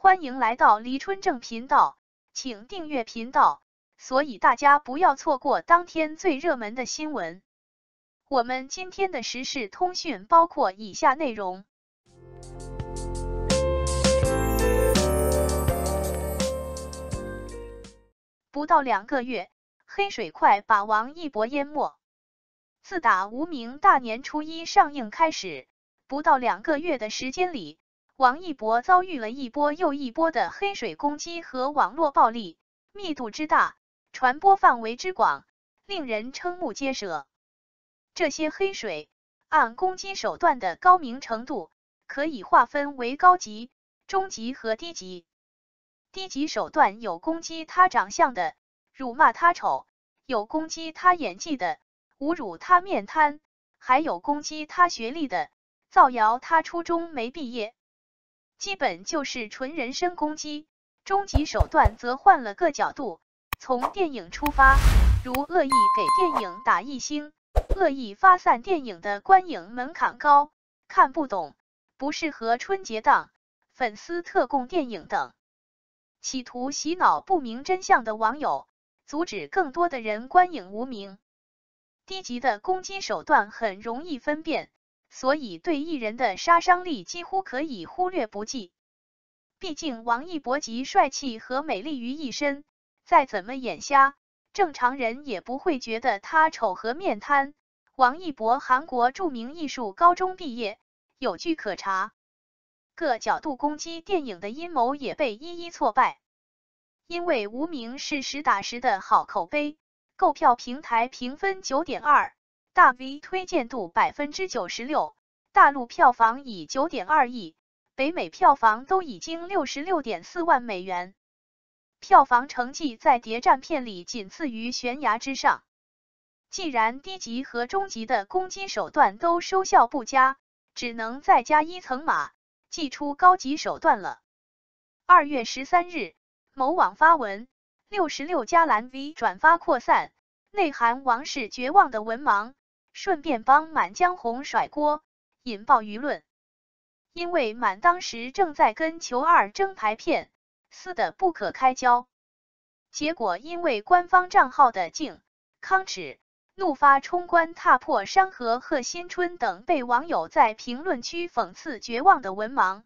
欢迎来到黎春正频道，请订阅频道，所以大家不要错过当天最热门的新闻。我们今天的时事通讯包括以下内容。不到2个月，黑水快把王一博淹没。自打《无名》大年初一上映开始，不到2个月的时间里，王一博遭遇了一波又一波的黑水攻击和网络暴力，密度之大，传播范围之广，令人瞠目结舌。这些黑水按攻击手段的高明程度，可以划分为高级、中级和低级。低级手段有攻击他长相的，辱骂他丑；有攻击他演技的，侮辱他面瘫；还有攻击他学历的，造谣他初中没毕业。基本就是纯人身攻击。中级手段则换了个角度，从电影出发，如恶意给电影打1星，恶意发散电影的观影门槛高，看不懂，不适合春节档，粉丝特供电影等，企图洗脑不明真相的网友，阻止更多的人观影无名。低级的攻击手段很容易分辨，所以对艺人的杀伤力几乎可以忽略不计。毕竟王一博集帅气和美丽于一身，再怎么眼瞎，正常人也不会觉得他丑和面瘫。王一博韩国著名艺术高中毕业，有据可查。各角度攻击电影的阴谋也被一一挫败。因为无名是实打实的好口碑，购票平台评分 9.2， 大 V 推荐度 96%， 大陆票房已 9.2 亿，北美票房都已经 66.4 万美元，票房成绩在谍战片里仅次于悬崖之上。既然低级和中级的攻击手段都收效不佳，只能再加一层码，祭出高级手段了。2月13日，某网发文，66加蓝 V 转发扩散，内含王室绝望的文盲，顺便帮满江红甩锅，引爆舆论。因为满当时正在跟球2争排片，撕得不可开交，结果因为官方账号的敬、康耻，怒发冲冠，踏破山河贺新春等，被网友在评论区讽刺绝望的文盲。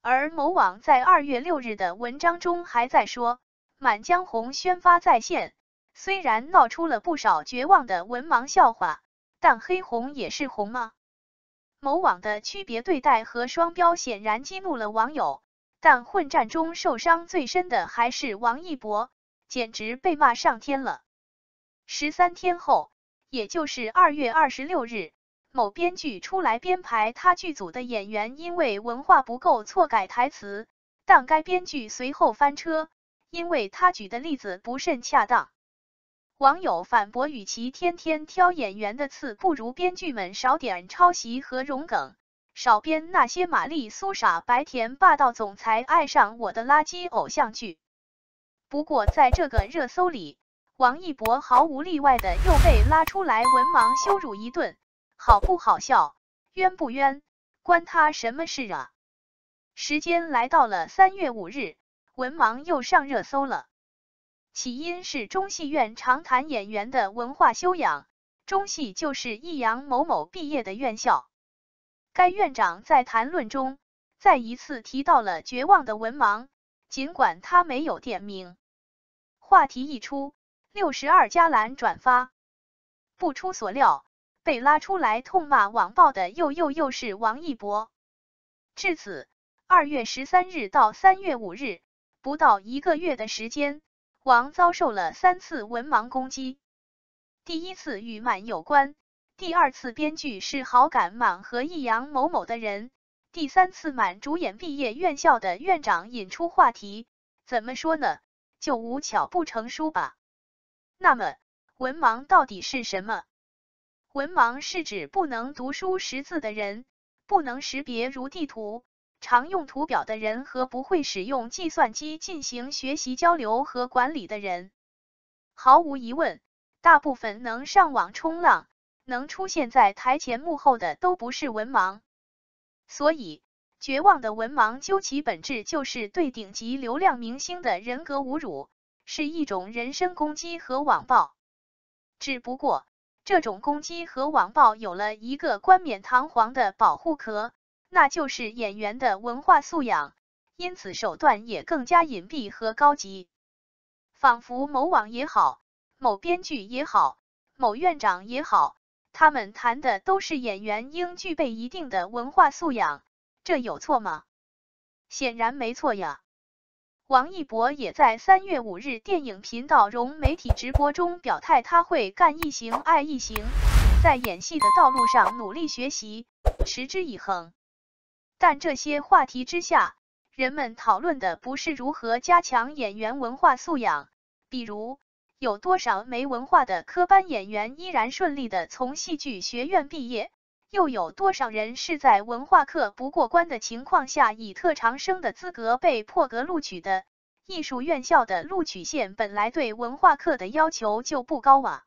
而某网在2月6日的文章中还在说，满江红宣发在线，虽然闹出了不少绝望的文盲笑话，但黑红也是红吗？某网的区别对待和双标显然激怒了网友，但混战中受伤最深的还是王一博，简直被骂上天了。13天后，也就是2月26日，某编剧出来编排他剧组的演员因为文化不够错改台词，但该编剧随后翻车，因为他举的例子不甚恰当。网友反驳，与其天天挑演员的刺，不如编剧们少点抄袭和融梗，少编那些玛丽苏傻白甜霸道总裁爱上我的垃圾偶像剧。不过在这个热搜里，王一博毫无例外的又被拉出来文盲羞辱一顿，好不好笑，冤不冤，关他什么事啊？时间来到了3月5日，文盲又上热搜了。起因是中戏院常谈演员的文化修养，中戏就是益阳某某毕业的院校。该院长在谈论中再一次提到了绝望的文盲，尽管他没有点名。话题一出，62加蓝转发。不出所料，被拉出来痛骂网暴的又是王一博。至此，2月13日到3月5日，不到1个月的时间，王遭受了3次文盲攻击。第一次与满有关，第2次编剧是好感满和益阳某某的人，第3次满主演毕业院校的院长引出话题，怎么说呢，就无巧不成书吧。那么，文盲到底是什么？文盲是指不能读书识字的人，不能识别如地图、常用图表的人和不会使用计算机进行学习交流和管理的人。毫无疑问，大部分能上网冲浪，能出现在台前幕后的都不是文盲。所以，绝望的文盲究其本质就是对顶级流量明星的人格侮辱，是一种人身攻击和网暴。只不过，这种攻击和网暴有了一个冠冕堂皇的保护壳，那就是演员的文化素养，因此手段也更加隐蔽和高级。仿佛某网也好，某编剧也好，某院长也好，他们谈的都是演员应具备一定的文化素养，这有错吗？显然没错呀。王一博也在3月5日电影频道融媒体直播中表态，他会干一行爱一行，在演戏的道路上努力学习，持之以恒。但这些话题之下，人们讨论的不是如何加强演员文化素养，比如有多少没文化的科班演员依然顺利的从戏剧学院毕业，又有多少人是在文化课不过关的情况下以特长生的资格被破格录取的？艺术院校的录取线本来对文化课的要求就不高啊。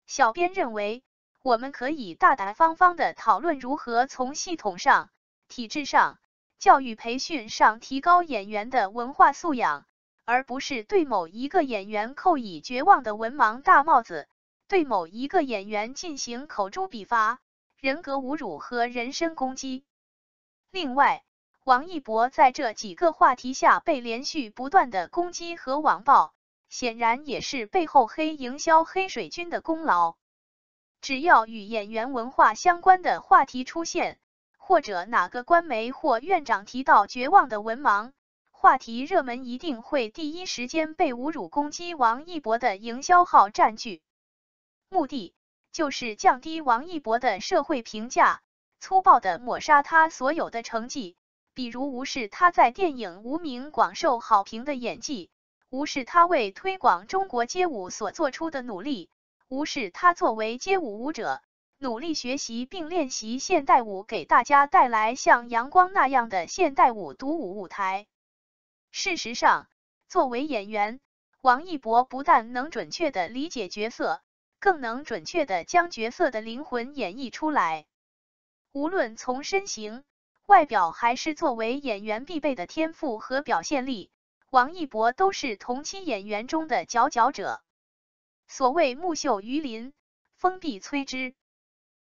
小编认为，我们可以大大方方的讨论如何从系统上、体制上、教育培训上提高演员的文化素养，而不是对某一个演员扣以绝望的文盲大帽子，对某一个演员进行口诛笔伐、人格侮辱和人身攻击。另外，王一博在这几个话题下被连续不断的攻击和网暴，显然也是背后黑营销黑水军的功劳。只要与演员文化相关的话题出现，或者哪个官媒或院长提到绝望的文盲，话题热门一定会第一时间被侮辱攻击王一博的营销号占据。目的就是降低王一博的社会评价，粗暴地抹杀他所有的成绩，比如无视他在电影《无名》广受好评的演技，无视他为推广中国街舞所做出的努力，无视他作为街舞舞者，努力学习并练习现代舞，给大家带来像阳光那样的现代舞独舞舞台。事实上，作为演员，王一博不但能准确地理解角色，更能准确地将角色的灵魂演绎出来。无论从身形、外表还是作为演员必备的天赋和表现力，王一博都是同期演员中的佼佼者。所谓木秀于林，风必摧之。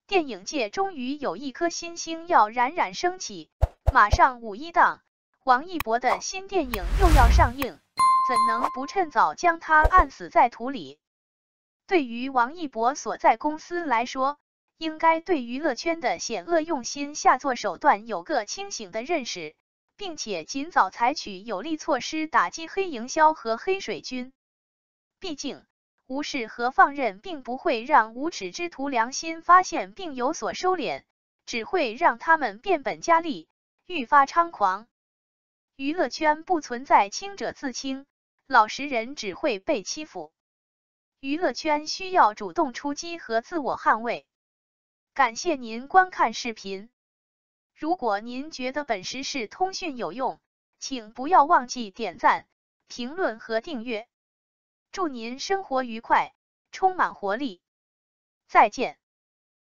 电影界终于有一颗新星要冉冉升起，马上5一档，王一博的新电影又要上映，怎能不趁早将他按死在土里？对于王一博所在公司来说，应该对娱乐圈的险恶用心下作手段有个清醒的认识，并且尽早采取有力措施打击黑营销和黑水军。毕竟，无视和放任并不会让无耻之徒良心发现并有所收敛，只会让他们变本加厉，愈发猖狂。娱乐圈不存在清者自清，老实人只会被欺负。娱乐圈需要主动出击和自我捍卫。感谢您观看视频。如果您觉得本时事通讯有用，请不要忘记点赞、评论和订阅。祝您生活愉快，充满活力。再见。